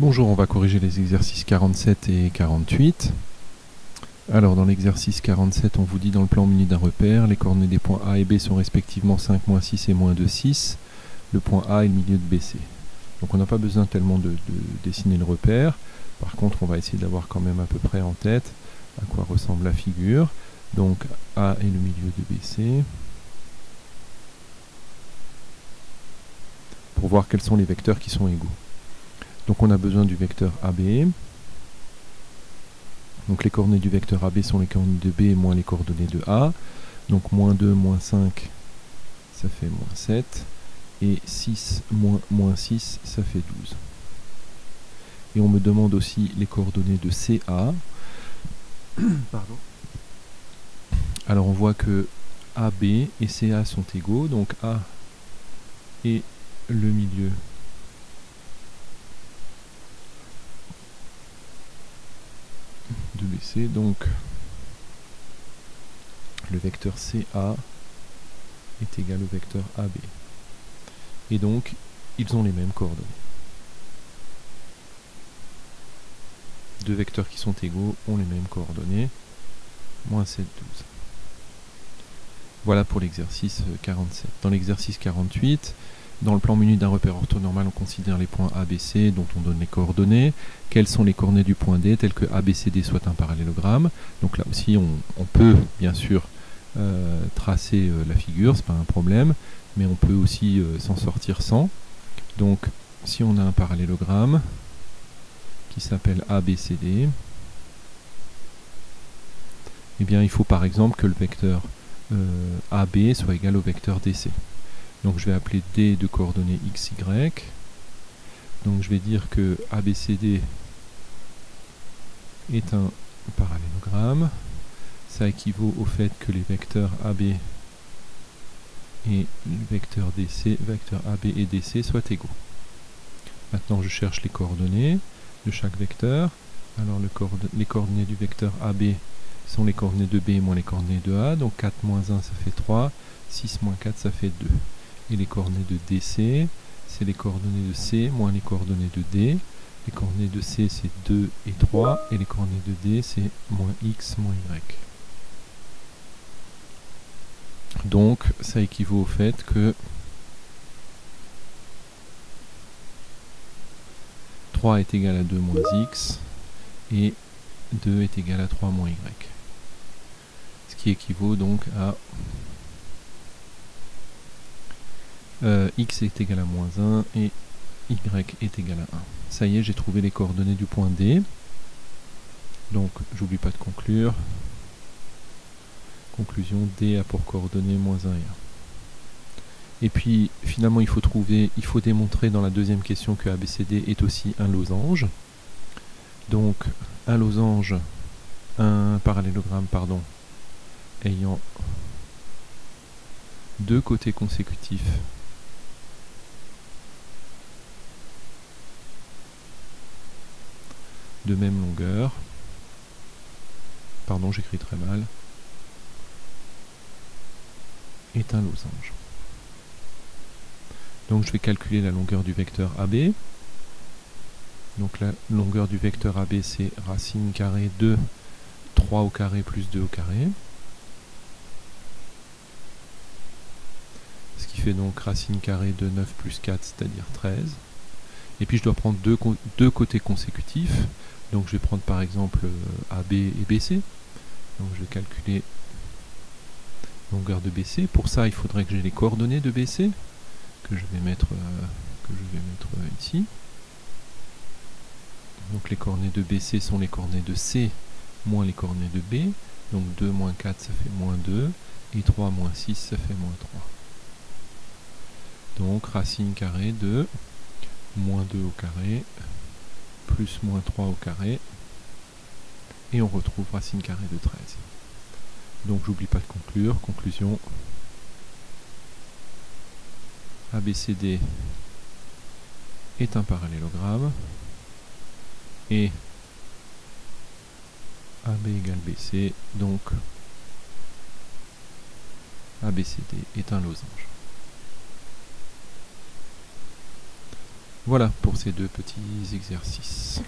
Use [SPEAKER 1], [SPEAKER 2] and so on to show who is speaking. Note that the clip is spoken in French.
[SPEAKER 1] Bonjour, on va corriger les exercices 47 et 48. Alors dans l'exercice 47, on vous dit dans le plan menu d'un repère, les coordonnées des points A et B sont respectivement 5, moins 6 et moins 2, 6. Le point A est le milieu de BC. Donc on n'a pas besoin tellement de dessiner le repère. Par contre, on va essayer d'avoir quand même à peu près en tête à quoi ressemble la figure. Donc A est le milieu de BC. Pour voir quels sont les vecteurs qui sont égaux. Donc on a besoin du vecteur AB. Donc les coordonnées du vecteur AB sont les coordonnées de B moins les coordonnées de A. Donc moins 2, moins 5, ça fait moins 7. Et 6 moins 6, ça fait 12. Et on me demande aussi les coordonnées de CA. Pardon. Alors on voit que AB et CA sont égaux. Donc A est le milieu de BC, donc le vecteur CA est égal au vecteur AB. Et donc, ils ont les mêmes coordonnées. Deux vecteurs qui sont égaux ont les mêmes coordonnées. Moins 7, 12. Voilà pour l'exercice 47. Dans l'exercice 48, dans le plan menu d'un repère orthonormal, on considère les points ABC dont on donne les coordonnées. Quelles sont les coordonnées du point D, telles que ABCD soit un parallélogramme. Donc là aussi, on peut bien sûr tracer la figure, c'est pas un problème, mais on peut aussi s'en sortir sans. Donc si on a un parallélogramme qui s'appelle ABCD, eh bien il faut par exemple que le vecteur AB soit égal au vecteur DC. Donc je vais appeler D de coordonnées XY. Donc je vais dire que ABCD est un parallélogramme. Ça équivaut au fait que les vecteurs AB et le vecteur DC, vecteur AB et DC soient égaux. Maintenant je cherche les coordonnées de chaque vecteur. Alors les coordonnées du vecteur AB sont les coordonnées de B moins les coordonnées de A. Donc 4 moins 1 ça fait 3, 6 moins 4 ça fait 2. Et les coordonnées de DC, c'est les coordonnées de C moins les coordonnées de D. Les coordonnées de C c'est 2 et 3. Et les coordonnées de D c'est moins X moins Y. Donc ça équivaut au fait que 3 est égal à 2 moins X et 2 est égal à 3 moins Y. Ce qui équivaut donc à X est égal à moins 1 et Y est égal à 1. Ça y est, j'ai trouvé les coordonnées du point D. Donc j'oublie pas de conclure. Conclusion, D a pour coordonnées moins 1 et 1. Et puis finalement il faut démontrer dans la deuxième question que ABCD est aussi un losange. Donc un losange, un parallélogramme, pardon, ayant deux côtés consécutifs de même longueur. Pardon, j'écris très mal. Est un losange. Donc je vais calculer la longueur du vecteur AB. Donc la longueur du vecteur AB c'est racine carrée de 3 au carré plus 2 au carré. Ce qui fait donc racine carrée de 9 plus 4, c'est-à-dire 13. Et puis je dois prendre deux côtés consécutifs. Donc je vais prendre par exemple AB et BC. Donc je vais calculer longueur de BC. Pour ça, il faudrait que j'ai les coordonnées de BC que je vais mettre ici. Donc les coordonnées de BC sont les coordonnées de C moins les coordonnées de B. Donc 2 moins 4, ça fait moins 2. Et 3 moins 6, ça fait moins 3. Donc racine carrée de moins 2 au carré plus moins 3 au carré. Et on retrouve racine carrée de 13. Donc j'oublie pas de conclure. Conclusion. ABCD est un parallélogramme et AB égale BC, donc ABCD est un losange. Voilà pour ces deux petits exercices.